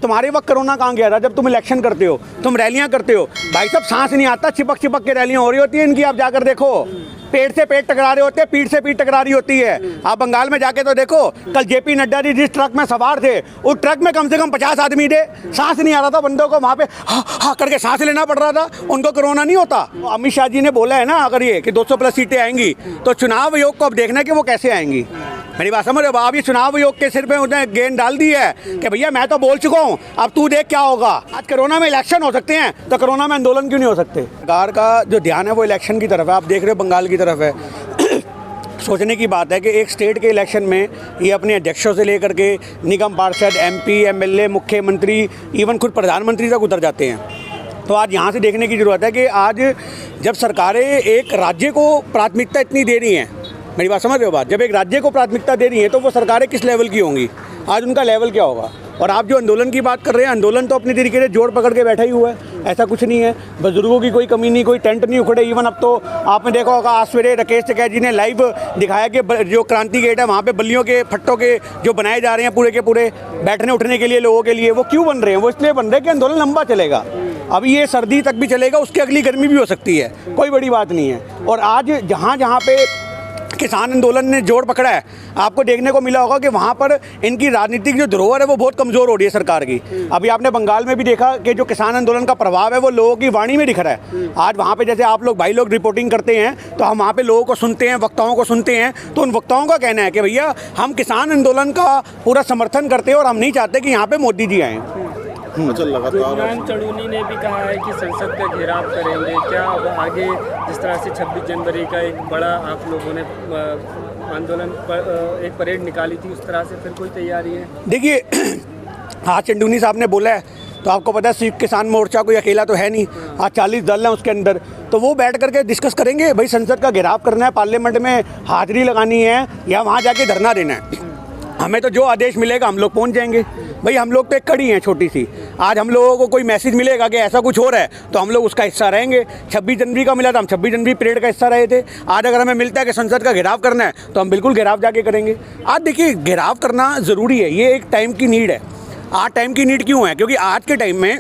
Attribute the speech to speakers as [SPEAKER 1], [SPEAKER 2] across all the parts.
[SPEAKER 1] तुम्हारे वक्त कोरोना कहाँ गया था जब तुम इलेक्शन करते हो, तुम रैलियां करते हो। भाई साहब सांस नहीं आता, चिपक चिपक के रैलियां हो रही होती है इनकी, आप जाकर देखो। पेट से पेट टकरा रहे होते हैं, पीठ से पीठ टकरा रही होती है। आप बंगाल में जाके तो देखो, कल जेपी नड्डा जी जिस ट्रक में सवार थे, उस ट्रक में कम से कम 50 आदमी थे। सांस नहीं आ रहा था बंदों को, वहाँ पे हा हा करके सांस लेना पड़ रहा था। उनको कोरोना नहीं होता। अमित शाह जी ने बोला है ना, अगर ये कि 200 प्लस सीटें आएंगी तो चुनाव आयोग को अब देखना है कि वो कैसे आएंगी। मेरी बात समझ रहे हो? आप ये चुनाव आयोग के सिर पे उन्हें गेंद डाल दी है कि भैया मैं तो बोल चुका हूँ, अब तू देख क्या होगा। आज कोरोना में इलेक्शन हो सकते हैं तो कोरोना में आंदोलन क्यों नहीं हो सकते? सरकार का जो ध्यान है वो इलेक्शन की तरफ है। आप देख रहे हो बंगाल की तरफ है। सोचने की बात है कि एक स्टेट के इलेक्शन में ये अपने अध्यक्षों से लेकर के निगम पार्षद, एमपी, एमएलए, मुख्यमंत्री, इवन खुद प्रधानमंत्री तक उतर जाते हैं। तो आज यहाँ से देखने की ज़रूरत है कि आज जब सरकारें एक राज्य को प्राथमिकता इतनी दे रही हैं, मेरी बात समझ रहे हो बात, जब एक राज्य को प्राथमिकता दे रही हैं तो वो सरकारें किस लेवल की होंगी, आज उनका लेवल क्या होगा। और आप जो आंदोलन की बात कर रहे हैं, आंदोलन तो अपनी तरीके से जोड़ पकड़ के बैठा ही हुआ है, ऐसा कुछ नहीं है। बुजुर्गों की कोई कमी नहीं, कोई टेंट नहीं उखड़े। इवन अब तो आपने देखा होगा आज सवेरे राकेश टिकैत जी ने लाइव दिखाया कि जो क्रांति गेट है वहाँ पे बल्लियों के फट्टों के जो बनाए जा रहे हैं पूरे के पूरे बैठने उठने के लिए लोगों के लिए, वो क्यों बन रहे हैं? वो इसलिए बन रहे हैं कि आंदोलन लंबा चलेगा। अभी ये सर्दी तक भी चलेगा, उसकी अगली गर्मी भी हो सकती है, कोई बड़ी बात नहीं है। और आज जहाँ जहाँ पे किसान आंदोलन ने जोर पकड़ा है, आपको देखने को मिला होगा कि वहाँ पर इनकी राजनीतिक जो धरोहर है वो बहुत कमज़ोर हो रही है सरकार की। अभी आपने बंगाल में भी देखा कि जो किसान आंदोलन का प्रभाव है वो लोगों की वाणी में दिख रहा है। आज वहाँ पे जैसे आप लोग भाई लोग रिपोर्टिंग करते हैं तो हम वहाँ पे लोगों को सुनते हैं, वक्ताओं को सुनते हैं, तो उन वक्ताओं का कहना है कि भैया हम किसान आंदोलन का पूरा समर्थन करते हैं और हम नहीं चाहते कि यहाँ पर मोदी जी आएँ।
[SPEAKER 2] गुरनाम चढ़ूनी ने भी कहा है कि संसद का घेराव करेंगे। क्या आगे जिस तरह से 26 जनवरी का एक बड़ा आप लोगों ने आंदोलन एक परेड निकाली थी, उस तरह से फिर कोई तैयारी है? देखिए,
[SPEAKER 1] हाँ, चंदूनी साहब ने बोला है तो आपको पता है सिर्फ किसान मोर्चा कोई अकेला तो है नहीं, आज 40 दल हैं उसके अंदर, तो वो बैठ करके डिस्कस करेंगे। भाई संसद का घेराव करना है, पार्लियामेंट में हाजिरी लगानी है या वहाँ जाके धरना देना है, हमें तो जो आदेश मिलेगा हम लोग पहुंच जाएंगे। भाई हम लोग तो एक कड़ी हैं छोटी सी। आज हम लोगों को कोई मैसेज मिलेगा कि ऐसा कुछ हो रहा है तो हम लोग उसका हिस्सा रहेंगे। 26 जनवरी का मिला था, हम 26 जनवरी परेड का हिस्सा रहे थे। आज अगर हमें मिलता है कि संसद का घेराव करना है तो हम बिल्कुल घेराव जाके करेंगे। आज देखिए, घेराव करना ज़रूरी है, ये एक टाइम की नीड है। आज टाइम की नीड क्यों है? क्योंकि आज के टाइम में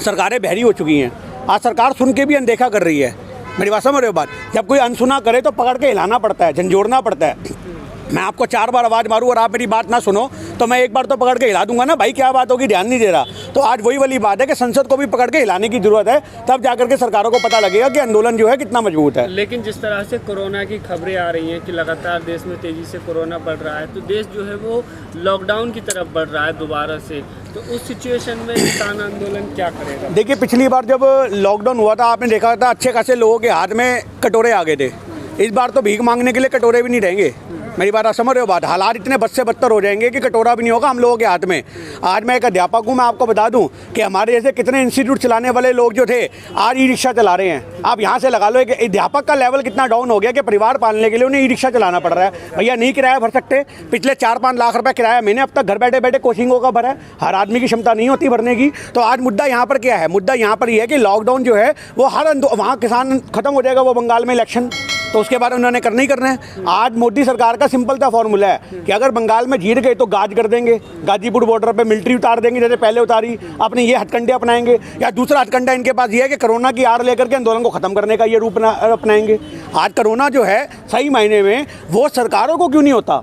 [SPEAKER 1] सरकारें बहरी हो चुकी हैं। आज सरकार सुन के भी अनदेखा कर रही है। मेरी बात समझ रहे हो बात? जब कोई अनसुना करे तो पकड़ के हिलाना पड़ता है, झंझोड़ना पड़ता है। मैं आपको 4 बार आवाज़ मारूं और आप मेरी बात ना सुनो तो मैं एक बार तो पकड़ के हिला दूंगा ना, भाई क्या बात होगी, ध्यान नहीं दे रहा। तो आज वही वाली बात है कि संसद को भी पकड़ के हिलाने की जरूरत है, तब जाकर के सरकारों को पता लगेगा कि आंदोलन जो है कितना मजबूत है।
[SPEAKER 2] लेकिन जिस तरह से कोरोना की खबरें आ रही हैं कि लगातार देश में तेज़ी से कोरोना बढ़ रहा है, तो देश जो है वो लॉकडाउन की तरफ बढ़ रहा है दोबारा से, तो उस सिचुएशन में किसान आंदोलन क्या करेगा?
[SPEAKER 1] देखिए, पिछली बार जब लॉकडाउन हुआ था आपने देखा था अच्छे खासे लोगों के हाथ में कटोरे आ गए थे। इस बार तो भीख मांगने के लिए कटोरे भी नहीं रहेंगे। मेरी बात आप समझ रहे हो बात? हालात इतने बद से बदतर हो जाएंगे कि कटोरा भी नहीं होगा हम लोगों के हाथ में। आज मैं एक अध्यापक हूँ, मैं आपको बता दूं कि हमारे जैसे कितने इंस्टीट्यूट चलाने वाले लोग जो थे आज ई रिक्शा चला रहे हैं। आप यहाँ से लगा लो कि अध्यापक का लेवल कितना डाउन हो गया कि परिवार पालने के लिए उन्हें ई रिक्शा चलाना पड़ रहा है। भैया नहीं किराया भर सकते, पिछले 4-5 लाख रुपये किराया मैंने अब तक घर बैठे बैठे कोचिंगों का भरा है। हर आदमी की क्षमता नहीं होती भरने की। तो आज मुद्दा यहाँ पर क्या है? मुद्दा यहाँ पर यह है कि लॉकडाउन जो है वो वहाँ किसान खत्म हो जाएगा, वो बंगाल में इलेक्शन, तो उसके बाद उन्होंने करना ही करना है। आज मोदी सरकार का सिंपल सा फॉर्मूला है कि अगर बंगाल में जीत गए तो गाज कर देंगे, गाजीपुर बॉर्डर पे मिलिट्री उतार देंगे जैसे पहले उतारी, अपने ये हथकंडे अपनाएंगे। या दूसरा हथकंडा इनके पास ये है कि कोरोना की आड़ लेकर के आंदोलन को खत्म करने का ये रूप अपनाएंगे। आज कोरोना जो है सही मायने में वो सरकारों को क्यों नहीं होता?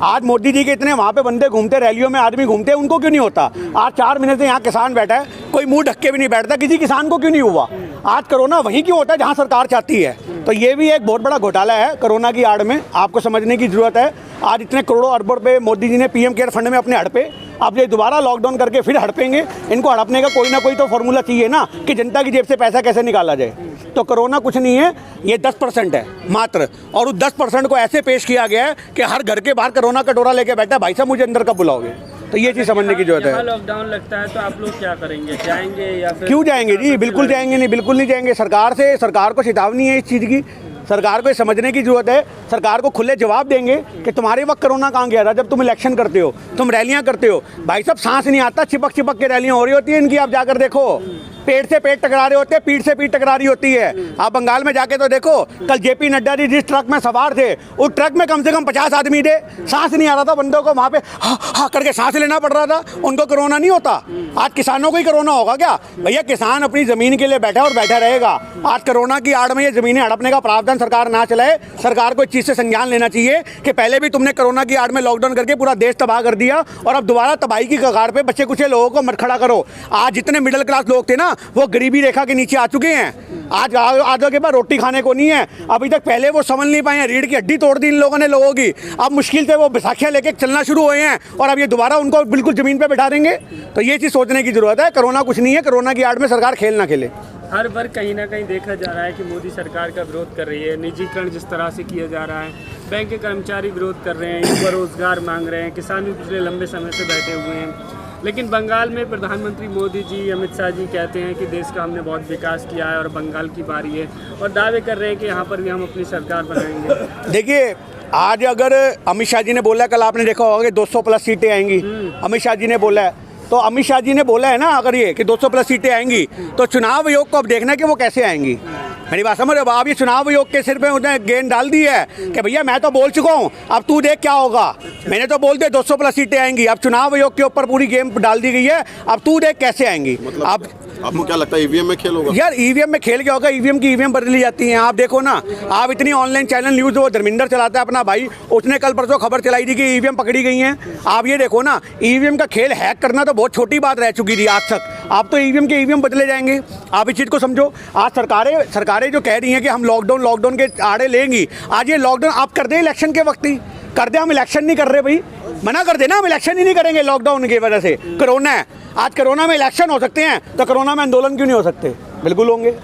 [SPEAKER 1] आज मोदी जी के इतने वहाँ पे बंदे घूमते, रैलियों में आदमी घूमते, उनको क्यों नहीं होता? आज 4 महीने से यहाँ किसान बैठा है, कोई मुंह ढक के भी नहीं बैठता, किसी किसान को क्यों नहीं हुआ? आज कोरोना वहीं क्यों होता है जहाँ सरकार चाहती है? तो ये भी एक बहुत बड़ा घोटाला है कोरोना की आड़ में, आपको समझने की ज़रूरत है। आज इतने करोड़ों अरबों रुपये मोदी जी ने पीएम केयर फंड में अपने हड़पे, अब ये दोबारा लॉकडाउन करके फिर हड़पेंगे। इनको हड़पने का कोई ना कोई तो फॉर्मूला चाहिए ना कि जनता की जेब से पैसा कैसे निकाला जाए। तो कोरोना कुछ नहीं है, ये 10% है मात्र, और उस 10% को ऐसे पेश किया गया है कि हर घर के बाहर कोरोना कटोरा लेके बैठा है, भाई साहब मुझे अंदर कब बुलाओगे? तो ये चीज़ समझने की जरूरत है।
[SPEAKER 2] लॉकडाउन लगता है तो आप लोग क्या करेंगे? जाएंगे या फिर?
[SPEAKER 1] क्यों जाएंगे जी, बिल्कुल जाएंगे नहीं, बिल्कुल नहीं जाएंगे। सरकार को चेतावनी है इस चीज़ की, सरकार को समझने की जरूरत है। सरकार को खुले जवाब देंगे कि तुम्हारे वक्त कोरोना कहाँ गया था जब तुम इलेक्शन करते हो, तुम रैलियां करते हो। भाई साहब सांस नहीं आता, चिपक चिपक के रैलियां हो रही होती है इनकी, आप जाकर देखो। पेट से पेट टकरा रहे होते हैं, पीठ से पीठ टकरा रही होती है। आप बंगाल में जाके तो देखो, कल जेपी नड्डा जी जिस ट्रक में सवार थे, उस ट्रक में कम से कम 50 आदमी थे, सांस नहीं आ रहा था बंदों को, वहाँ पे हा हा करके सांस लेना पड़ रहा था। उनको कोरोना नहीं होता। आज किसानों को ही कोरोना होगा क्या? भैया किसान अपनी ज़मीन के लिए बैठा है और बैठा रहेगा। आज कोरोना की आड़ में ये ज़मीनें हड़पने का प्रावधान सरकार ना चलाए। सरकार को इस चीज़ से संज्ञान लेना चाहिए कि पहले भी तुमने कोरोना की आड़ में लॉकडाउन करके पूरा देश तबाह कर दिया, और अब दोबारा तबाही की कगार पे बच्चे कुछ लोगों को मत खड़ा करो। आज जितने मिडिल क्लास लोग थे ना, वो गरीबी रेखा के नीचे आ चुके हैं। आज आधो के बाद रोटी खाने को नहीं है। अभी तक पहले वो समझ नहीं पाए हैं, रीढ़ की हड्डी तोड़ दी इन लोगों ने लोगों की। अब मुश्किल से वो बैसाखियाँ लेके चलना शुरू हुए हैं, और अब ये दोबारा उनको बिल्कुल ज़मीन पे बैठा देंगे। तो ये चीज़ सोचने की ज़रूरत है। कोरोना कुछ नहीं है, कोरोना की आड़ में सरकार खेल ना खेले।
[SPEAKER 2] हर वर्ग कहीं ना कहीं देखा जा रहा है कि मोदी सरकार का विरोध कर रही है। निजीकरण जिस तरह से किया जा रहा है, बैंक के कर्मचारी विरोध कर रहे हैं, युवा रोजगार मांग रहे हैं, किसान भी पिछले लंबे समय से बैठे हुए हैं। लेकिन बंगाल में प्रधानमंत्री मोदी जी, अमित शाह जी कहते हैं कि देश का हमने बहुत विकास किया है और बंगाल की बारी है, और दावे कर रहे हैं कि यहाँ पर भी हम अपनी सरकार बनाएंगे।
[SPEAKER 1] देखिए, आज अगर अमित शाह जी ने बोला, कल आपने देखा होगा कि 200 प्लस सीटें आएंगी, अमित शाह जी ने बोला है। तो अमित शाह जी ने बोला है ना, अगर ये कि 200 प्लस सीटें आएंगी, तो चुनाव आयोग को अब देखना है कि वो कैसे आएंगी। मेरी बात समझ रहे हो? आप ये चुनाव आयोग के सिर पे उन्हें गेंद डाल दी है कि भैया मैं तो बोल चुका हूँ, अब तू देख क्या होगा। मैंने तो बोल दिया 200 प्लस सीटें आएंगी, अब चुनाव आयोग के ऊपर पूरी गेम डाल दी गई है, अब तू देख कैसे आएंगी।
[SPEAKER 3] मतलब
[SPEAKER 1] अब
[SPEAKER 3] आपको क्या लगता है ईवीएम में खेल होगा?
[SPEAKER 1] यार ईवीएम में खेल क्या होगा? ईवीएम की ईवीएम बदली जाती हैं। आप देखो ना, आप इतनी ऑनलाइन चैनल न्यूज़, वो धर्मेंद्र चलाता है अपना भाई, उसने कल परसों खबर चलाई थी कि ईवीएम पकड़ी गई हैं। आप ये देखो ना, ईवीएम का खेल हैक करना तो बहुत छोटी बात रह चुकी थी आज तक। आप तो ईवीएम के ईवीएम बदले जाएंगे। आप इस चीज़ को समझो। आज सरकारें जो कह रही हैं कि हम लॉकडाउन के आड़े लेंगी, आज ये लॉकडाउन आप कर दें इलेक्शन के वक्त ही कर दे। हम इलेक्शन नहीं कर रहे भाई, मना कर देना, हम इलेक्शन ही नहीं करेंगे लॉकडाउन की वजह से। कोरोना है, आज कोरोना में इलेक्शन हो सकते हैं, तो कोरोना में आंदोलन क्यों नहीं हो सकते? बिल्कुल होंगे।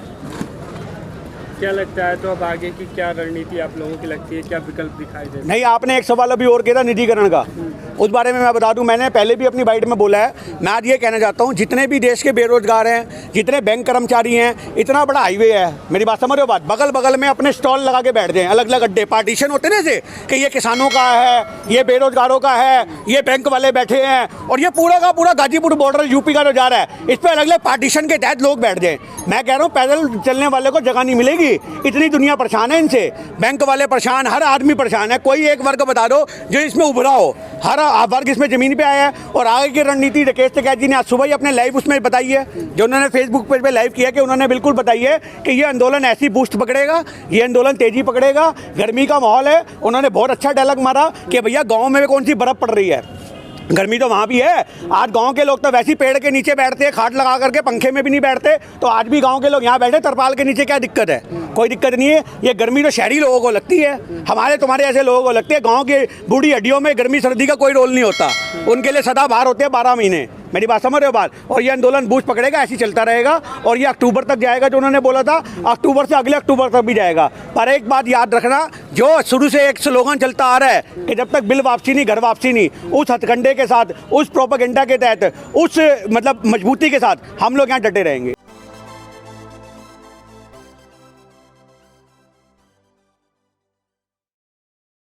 [SPEAKER 2] क्या लगता है तो अब आगे की क्या रणनीति आप लोगों की लगती है, क्या विकल्प दिखाई दे?
[SPEAKER 1] नहीं, आपने एक सवाल अभी और किया था निजीकरण का, उस बारे में मैं बता दूं, मैंने पहले भी अपनी बाइट में बोला है। मैं आज ये कहना चाहता हूं, जितने भी देश के बेरोजगार हैं, जितने बैंक कर्मचारी हैं, इतना बड़ा हाईवे है, मेरी बात समझ रहे हो? बात बगल बगल में अपने स्टॉल लगा के बैठ जाएं, अलग अलग अड्डे, पार्टीशन होते हैं जैसे कि ये किसानों का है, ये बेरोजगारों का है, ये बैंक वाले बैठे हैं, और ये पूरा का पूरा गाजीपुर बॉर्डर यूपी का जो जा रहा है, इस पर अलग अलग पार्टीशन के तहत लोग बैठ जाएं। मैं कह रहा हूँ पैदल चलने वाले को जगह नहीं मिलेगी। इतनी दुनिया परेशान है इनसे, बैंक वाले परेशान, हर आदमी परेशान है। कोई एक वर्ग बता दो जो इसमें उभरा हो, हर वर्ग इसमें जमीन पे आया है। और आगे की रणनीति राकेश टिकैत जी ने आज सुबह ही अपने लाइव उसमें बताई है, जो उन्होंने फेसबुक पेज पे लाइव किया, कि उन्होंने बिल्कुल बताई है कि ये आंदोलन ऐसी बूस्ट पकड़ेगा, ये आंदोलन तेजी पकड़ेगा। गर्मी का माहौल है, उन्होंने बहुत अच्छा डायलॉग मारा कि भैया गाँव में कौन सी बर्फ़ पड़ रही है, गर्मी तो वहाँ भी है। आज गांव के लोग तो वैसे ही पेड़ के नीचे बैठते हैं, खाट लगा करके, पंखे में भी नहीं बैठते। तो आज भी गांव के लोग यहाँ बैठे तरपाल के नीचे, क्या दिक्कत है? कोई दिक्कत नहीं है। ये गर्मी तो शहरी लोगों को लगती है, हमारे तुम्हारे ऐसे लोगों को लगती है। गांव के बूढ़ी हड्डियों में गर्मी सर्दी का कोई रोल नहीं होता, उनके लिए सदा बाहर होते हैं 12 महीने। मेरी बात समझ रहे हो बात? और ये आंदोलन बूस्ट पकड़ेगा, ऐसे चलता रहेगा, और ये अक्टूबर तक जाएगा, जो उन्होंने बोला था, अक्टूबर से अगले अक्टूबर तक भी जाएगा। पर एक बात याद रखना, जो शुरू से एक स्लोगन चलता आ रहा है कि जब तक बिल वापसी नहीं घर वापसी नहीं, उस हथकंडे के साथ, उस प्रोपेगेंडा के तहत, उस मतलब मजबूती के साथ हम लोग यहाँ डटे रहेंगे।